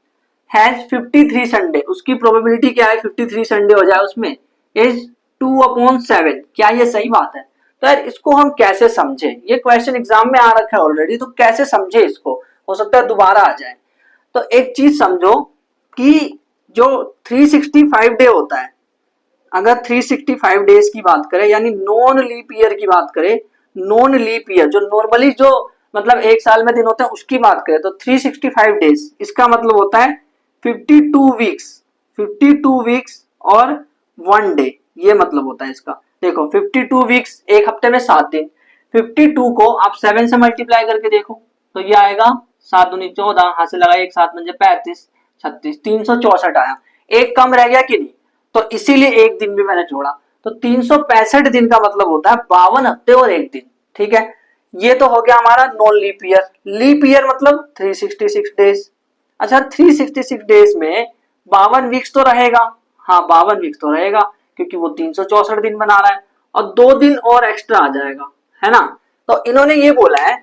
हैज 53 संडे, उसकी प्रोबेबिलिटी क्या है 53 संडे हो जाए उसमें, इज 2/7। क्या ये सही बात है। तो यार इसको हम कैसे समझे, ये क्वेश्चन एग्जाम में आ रखा है ऑलरेडी, तो कैसे समझे इसको, हो सकता है दोबारा आ जाए। तो एक चीज समझो कि जो 365 डे होता है, अगर 365 डेज की बात करें, यानी नॉन लीप ईयर की बात करें, नॉन लीप ईयर जो नॉर्मली जो मतलब एक साल में दिन होते हैं उसकी बात करें, तो 365 डेज इसका मतलब होता है 52 वीक्स, 52 वीक्स और 1 डे, ये मतलब होता है इसका। देखो 52 वीक्स, एक हफ्ते में 7 दिन, 52 को आप 7 से मल्टीप्लाई करके देखो तो ये आएगा 7 दूनी 14, हाथ से लगाए एक 7 म्हणजे 35, 36, 364 आया, एक कम रह गया कि नहीं, तो इसीलिए एक दिन भी मैंने जोड़ा। तो 365 दिन का मतलब होता है 52 हफ्ते और एक दिन, ठीक है। ये तो हो गया हमारा non leap year. Leap year मतलब 366 डेज। अच्छा 366 डेज में 52 वीक्स तो रहेगा, हाँ 52 वीक्स तो रहेगा, क्योंकि वो 364 दिन बना रहा है, और 2 दिन और एक्स्ट्रा आ जाएगा, है ना। तो इन्होंने ये बोला है,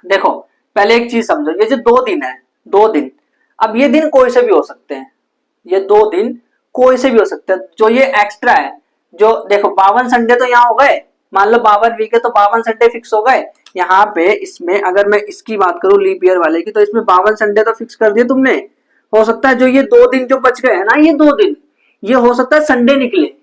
देखो पहले एक चीज समझो, ये जो 2 दिन है, 2 दिन, अब ये दिन कोई से भी हो सकते हैं, ये 2 दिन कोई से भी हो सकते हैं, जो ये एक्स्ट्रा है, जो देखो 52 संडे तो यहाँ हो गए, मान लो 52 वीक है तो 52 संडे फिक्स हो गए। यहाँ पे इसमें अगर मैं इसकी बात करूं लीप ईयर वाले की, तो इसमें 52 संडे तो फिक्स कर दिए तुमने। हो सकता है जो ये 2 दिन जो बच गए हैं ना, ये 2 दिन, ये हो सकता है संडे निकले,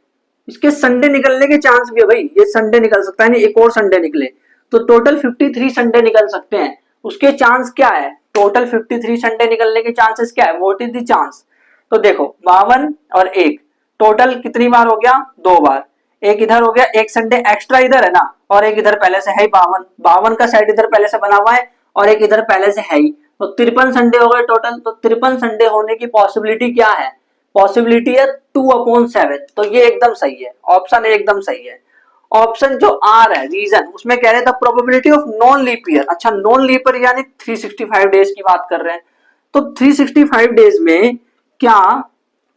इसके संडे निकलने के चांस भी है भाई, ये संडे निकल सकता है, नहीं एक और संडे निकले, तो टोटल 53 संडे निकल सकते हैं। उसके चांस क्या है, टोटल 53 संडे निकलने के चांसेस क्या है, व्हाट इज द चांस। तो देखो 52 और 1 टोटल कितनी बार हो गया, 2 बार, एक इधर हो गया, एक संडे एक्स्ट्रा इधर है ना, और एक इधर पहले से है 52, 52 का सेट इधर पहले से बना हुआ है और एक इधर पहले से है ही, तो 53 संडे हो गए टोटल। तो 53 संडे होने की पॉसिबिलिटी क्या है, पॉसिबिलिटी है 2/7, तो ये एकदम सही है, ऑप्शन एकदम सही है। ऑप्शन जो आर है रीजन, उसमें कह रहे थे probability of non leap year. अच्छा नॉन लीप ईयर यानी 365 डेज की बात कर रहे हैं, तो 365 डेज में क्या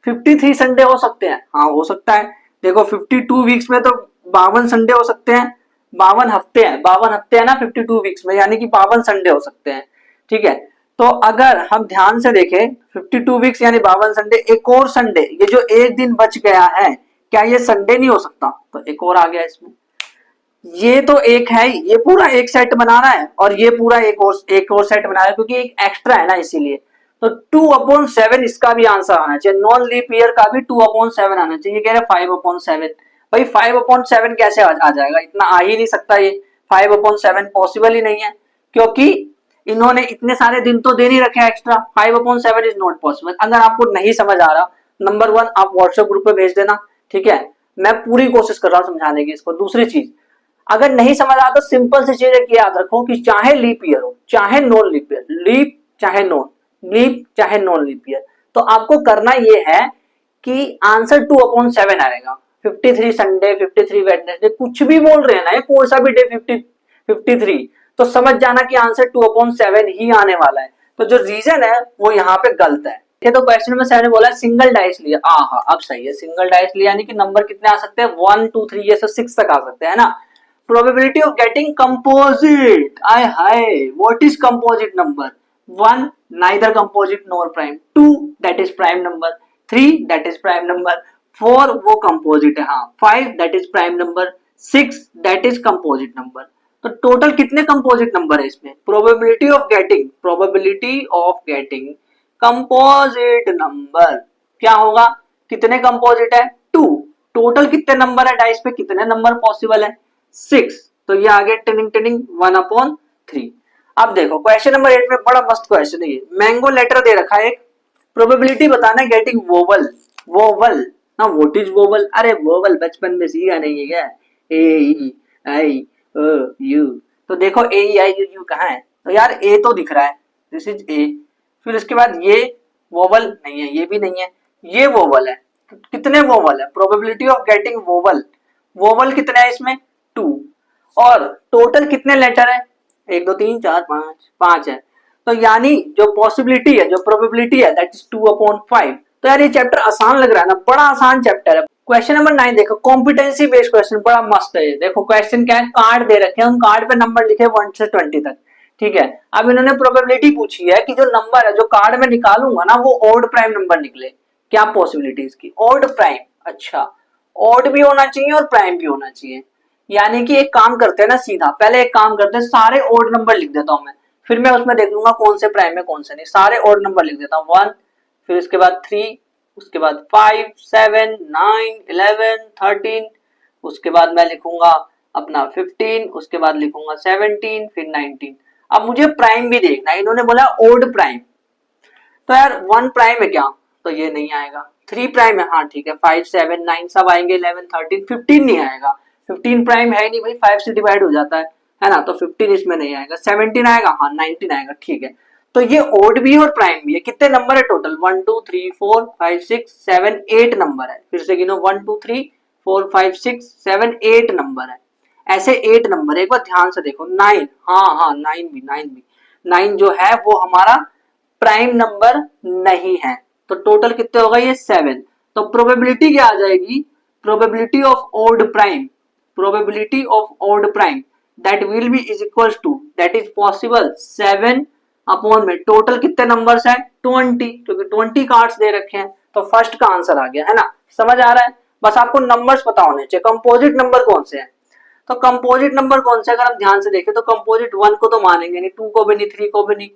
53 संडे हो सकते हैं, हाँ हो सकता है। देखो 52 वीक्स में तो 52 संडे हो सकते हैं, 52 हफ्ते हैं, 52 हफ्ते है ना 52 वीक्स में, यानी कि 52 संडे हो सकते हैं, ठीक है। तो अगर हम ध्यान से देखें 52 वीक्स यानी 52 संडे, एक और संडे, ये जो एक दिन बच गया है, क्या ये संडे नहीं हो सकता? तो एक और आ गया इसमें, ये तो एक है ही, ये पूरा एक सेट बनाना है और ये पूरा एक और सेट बनाना है, क्योंकि एक एक्स्ट्रा है ना इसीलिए। तो 2/7 इसका भी आंसर आना चाहिए, नॉन लीप ईयर का भी 2/7 आना चाहिए। कह रहे 5/7, भाई 5/7 कैसे आ जाएगा? इतना आ ही नहीं सकता, ये 5/7 पॉसिबल ही नहीं है, क्योंकि इन्होंने इतने सारे दिन तो दे नहीं रखे हैं एक्स्ट्रा। 5/7 is not possible. अगर आपको नहीं समझ आ रहा, नंबर 1 आप व्हाट्सएप ग्रुप पे भेज देना, ठीक है, मैं पूरी कोशिश कर रहा हूँ समझाने की इसको। दूसरी चीज, अगर नहीं समझ आता तो सिंपल सी चीज एक याद रखो कि चाहे लीप ईयर हो चाहे नॉन लीप ईयर, लीप चाहे नॉन, लीप चाहे नॉन लीप ईयर, तो आपको करना ये है कि आंसर 2/7 आएगा। 53 संडे, 53 वेडनेसडे, कुछ भी बोल रहे हैं ना, ये कौन सा भी डे 53, तो समझ जाना कि आंसर 2/7 ही आने वाला है। तो जो रीजन है वो यहाँ पे गलत है। तो क्वेश्चन नंबर 7 बोला सिंगल डाइस लिया, हाँ अब सही है, सिंगल डाइस लिया यानी कि नंबर कितने आ सकते हैं? 1 2 3 ये सब 6 तक आ सकते हैं ना। Probability of getting composite. Aye hi. What is composite number? 1 neither composite nor prime. 2 that is prime number. 3 that is prime number. 4 वो composite है, हाँ। 5 that is prime number. 6 that is composite number. तो total कितने composite number है इसमें? Probability of getting composite number क्या होगा? कितने कंपोजिट है? 2। टोटल कितने नंबर है डाइस पे? कितने नंबर पॉसिबल है? 6। तो ये आ गया टिनिंग टिनिंग 1/3। अब देखो क्वेश्चन नंबर 8 में बड़ा मस्त क्वेश्चन है ये। मैंगो लेटर दे रखा है, एक प्रोबेबिलिटी बताना है गेटिंग वोवल। वोवल ना, व्हाट इज वोवल? अरे वोवल बचपन में सीखा नहीं है क्या? ए ई आई ओ यू। तो देखो ए ई आई यू कहाँ है? तो यार ए तो दिख रहा है, दिस इज ए। फिर उसके बाद ये वोवल नहीं है, ये भी नहीं है, ये वोवल है। कितने वोवल है? Probability of getting vowel, vowel कितने है इसमें? 2। और टोटल कितने लेटर है? 1 2 3 4 5, 5 है। तो यानी जो पॉसिबिलिटी है, जो प्रोबेबिलिटी है, दैट इज 2/5। तो यार ये चैप्टर आसान लग रहा है ना, बड़ा आसान चैप्टर है। क्वेश्चन नंबर 9 देखो, कॉम्पिटेंसी बेस्ड क्वेश्चन, बड़ा मस्त है ये। देखो क्वेश्चन क्या है, कार्ड दे रखे हैं, उन कार्ड पे नंबर लिखे 1 से 20 तक, ठीक है। अब इन्होंने प्रोबेबिलिटी पूछी है कि जो नंबर है जो कार्ड में निकालूंगा ना, वो ऑड प्राइम नंबर निकले। क्या पॉसिबिलिटी इसकी? ऑड प्राइम, अच्छा ऑड भी होना चाहिए और प्राइम भी होना चाहिए। यानी कि एक काम करते हैं ना, सीधा पहले एक काम करते हैं, सारे ओड नंबर लिख देता हूं मैं, फिर मैं उसमें देख लूंगा कौन से प्राइम है कौन से नहीं। सारे ओड नंबर लिख देता हूं, 1, फिर उसके बाद 3, उसके बाद 5 7 9 11 13, उसके बाद मैं लिखूंगा अपना 15, उसके बाद लिखूंगा 17, फिर 19। अब मुझे प्राइम भी देखना है, इन्होंने बोला ओड प्राइम। तो यार 1 प्राइम है क्या? तो ये नहीं आएगा। 3 प्राइम है, हाँ ठीक है, 5 7 9 सब आएंगे, 11 13, 15 नहीं आएगा। 15 प्राइम है नहीं भाई, 5 से डिवाइड हो जाता है ना, तो 15 इसमें नहीं आएगा। 17 आएगा, हाँ 19 आएगा, ठीक है। तो ये ओड भी और प्राइम भी है। कितने नंबर है टोटल? 1 2 3 4 5 6 7 8 नंबर है। फिर से गिनो, 1 2 3 4 5 6 7 8 नंबर है। ऐसे 8 नंबर, एक बार ध्यान से देखो। 9, हाँ 9 जो है वो हमारा प्राइम नंबर नहीं है। तो टोटल कितने होगा? ये 7। तो प्रोबेबिलिटी क्या आ जाएगी? Probability of odd prime, probability of odd prime that will be is equals to, that is possible 7 upon में टोटल कितने नंबर्स हैं? 20, क्योंकि 20 कार्ड्स दे रखे हैं। तो फर्स्ट का आंसर आ गया, है ना? समझ आ रहा है? बस आपको नंबर्स पता होने चाहिए। कंपोजिट नंबर कौन से हैं? तो कंपोजिट नंबर कौन से, अगर हम ध्यान से देखें तो कंपोजिट 1 को तो मानेंगे नहीं, 2 को भी नहीं, 3 को भी नहीं।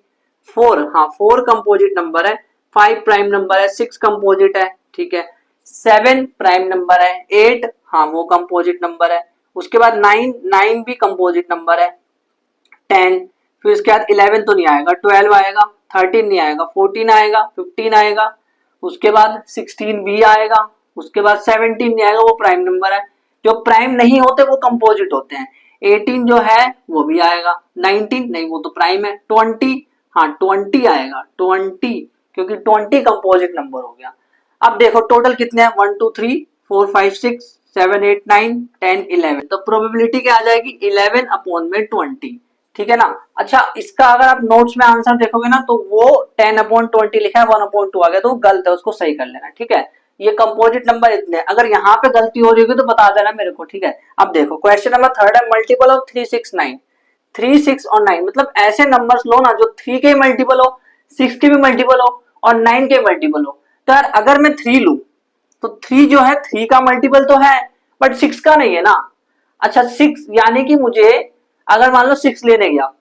4, हाँ 4 कंपोजिट नंबर है। 5 प्राइम नंबर है, 6 कंपोजिट है, ठीक है। 7 प्राइम नंबर है, 8 हाँ वो कंपोजिट नंबर है। उसके बाद 9 भी कंपोजिट नंबर है। 10, फिर उसके बाद 11 तो नहीं आएगा, 12 आएगा, 13 नहीं आएगा, 14 आएगा, 15 आएगा, उसके बाद 16 भी आएगा, उसके बाद 17 नहीं आएगा, वो प्राइम नंबर है। जो प्राइम नहीं होते वो कंपोजिट होते हैं। 18 जो है वो भी आएगा। 19 नहीं, वो तो प्राइम है। 20 हाँ 20 आएगा, 20 क्योंकि 20 कंपोजिट नंबर हो गया। अब देखो टोटल कितने हैं? 1 2 3 4 5 6 7 8 9 10 11। तो प्रोबेबिलिटी क्या आ जाएगी? 11 अपॉन में 20, ठीक है ना। अच्छा इसका अगर आप नोट्स में आंसर देखोगे ना तो वो 10/20 लिखा है, 1/2 आ गया, तो वो गलत है, उसको सही कर लेना, ठीक है। ये कंपोजिट नंबर इतने हैं। अगर यहाँ पे गलती हो रही होगी तो बता देना मेरे को, ठीक है। अब देखो क्वेश्चन नंबर थर्ड है, मल्टीपल ऑफ 3, 6, 9। 3, 6 और 9 मतलब ऐसे नंबर्स लो ना जो 3 के मल्टीपल हो, 6 के भी मल्टीपल हो और 9 के मल्टीपल हो। तो यार अगर मैं 3 लूं तो 3 जो है 3 का मल्टीपल तो है बट 6 का नहीं है ना। अच्छा 6 यानी कि मुझे अगर मान लो 6 लेने गया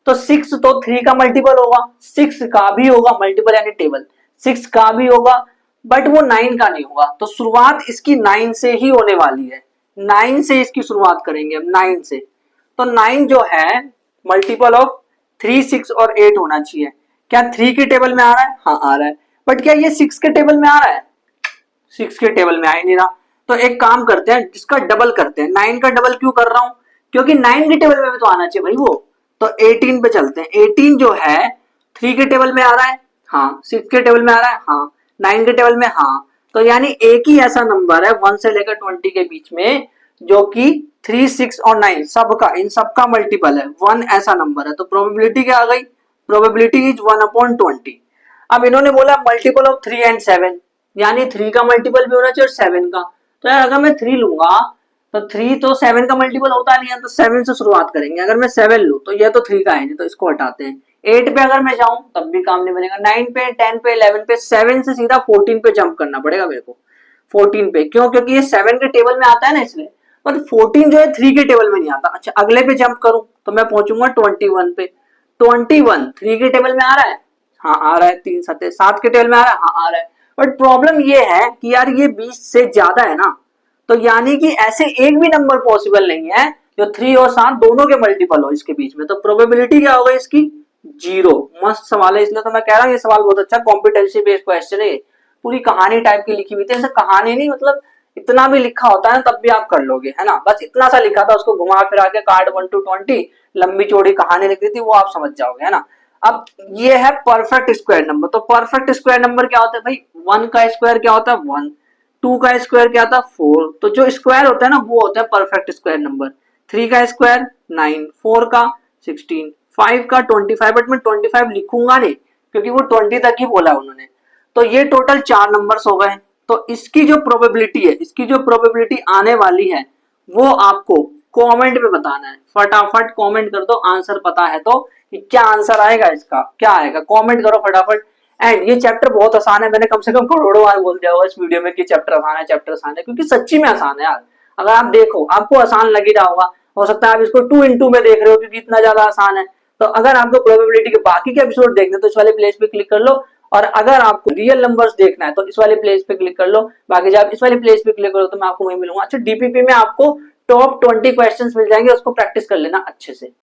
तो 6 तो 3 का मल्टीपल होगा, 6 का भी होगा मल्टीपल यानी टेबल, 6 का भी होगा बट वो 9 का नहीं होगा। तो शुरुआत इसकी 9 से ही होने वाली है, 9 से इसकी शुरुआत करेंगे हम, 9 से। तो 9 जो है मल्टीपल ऑफ 3, 6 और 8 होना चाहिए। क्या 3 के टेबल में आ रहा है? हाँ आ रहा है। बट क्या ये 6 के टेबल में आ रहा है? 6 के टेबल में आ ही नहीं रहा। तो एक काम करते हैं, जिसका डबल करते हैं। 9 का डबल क्यों कर रहा हूं? क्योंकि 9 के टेबल में भी तो आना चाहिए भाई वो। तो 18 पे चलते हैं। 18 जो है 3 के टेबल में आ रहा है, हाँ। 6 के टेबल में आ रहा है, हाँ। 9 के टेबल में, हाँ। तो यानी एक ही ऐसा नंबर है 1 से लेकर 20 के बीच में जो कि 3, 6 और 9 सबका, इन सबका मल्टीपल है, 1 ऐसा नंबर है। तो प्रोबेबिलिटी क्या आ गई? Probability is 1/20। अब इन्होंने बोला मल्टीपल ऑफ 3 एंड 7, यानी 3 का मल्टीपल भी होना चाहिए और 7 का। तो यार अगर मैं 3 लूंगा तो 3 तो 7 का मल्टीपल होता नहीं है, तो 7 से शुरुआत करेंगे। अगर मैं 7 लूं तो ये तो 3 का है नहीं, तो इसको हटाते हैं। 8 पे अगर मैं जाऊं तब भी काम नहीं बनेगा, 9 पे, 10 पे, 11 पे, 7 से सीधा 14 पे जंप करना पड़ेगा मेरे को। 14 पे क्यों? क्योंकि ये 7 के टेबल में आता है ना इसलिए, पर 14 जो है 3 के टेबल में नहीं आता। अच्छा अगले पे जंप करूं तो मैं पहुंचूंगा 21 पे। 21 3 के टेबल में आ रहा है, हाँ आ रहा है। 3 7 7 के टेबल में आ रहा है, हाँ आ रहा है। बट प्रॉब्लम ये है कि यार ये 20 से ज्यादा है ना, तो यानी कि ऐसे एक भी नंबर पॉसिबल नहीं है जो 3 और 7 दोनों के मल्टीपल हो इसके बीच में। तो प्रोबेबिलिटी क्या होगा इसकी? 0। मस्त सवाल है, इसलिए तो मैं कह रहा हूँ ये सवाल बहुत अच्छा कॉम्पिटेंसी बेस्ड क्वेश्चन है। पूरी कहानी टाइप की लिखी हुई थी, ऐसे कहानी नहीं मतलब इतना भी लिखा होता है तब भी आप कर लोगे, है ना। बस इतना सा लिखा था, उसको घुमा फिरा के कार्ड 1 to 20 लंबी चौड़ी कहानी लिख दी थी, वो आप समझ जाओगे, है ना। अब ये है परफेक्ट स्क्वायर नंबर। तो परफेक्ट स्क्वायर नंबर क्या होता है भाई? 1 का स्क्वायर क्या होता है? 1। 2 का स्क्वायर क्या था? 4। तो जो स्क्वायर होता है ना वो होता है परफेक्ट स्क्वायर नंबर। 3 का स्क्वायर 9, 4 का 16, 5 का 25। बट मैं 25 लिखूंगा नहीं क्योंकि वो 20 तक ही बोला उन्होंने। तो ये टोटल 4 नंबर्स हो गए। तो इसकी जो प्रोबेबिलिटी है, इसकी जो प्रोबेबिलिटी आने वाली है वो आपको कमेंट में बताना है। फटाफट कमेंट कर दो, आंसर पता है तो कि क्या आंसर आएगा, इसका क्या आएगा, कमेंट करो फटाफट। एंड ये चैप्टर बहुत आसान है, मैंने कम से कम करोड़ों बार बोल दिया होगा इस वीडियो में कि चैप्टर आसान है, चैप्टर आसान है, क्योंकि सच्ची में आसान है यार। अगर आप देखो आपको आसान लग ही रहा होगा, हो सकता है आप इसको 2 into में देख रहे हो क्योंकि इतना ज्यादा आसान है। तो अगर आपको प्रोबेबिलिटी के बाकी के एपिसोड देखने तो इस वाले प्लेस पे क्लिक कर लो, और अगर आपको रियल नंबर्स देखना है तो इस वाले प्लेस पे क्लिक कर लो। बाकी जब इस वाले प्लेस पे क्लिक करो तो मैं आपको वहीं मिलूंगा। अच्छा डीपीपी में आपको टॉप 20 क्वेश्चंस मिल जाएंगे, उसको प्रैक्टिस कर लेना अच्छे से।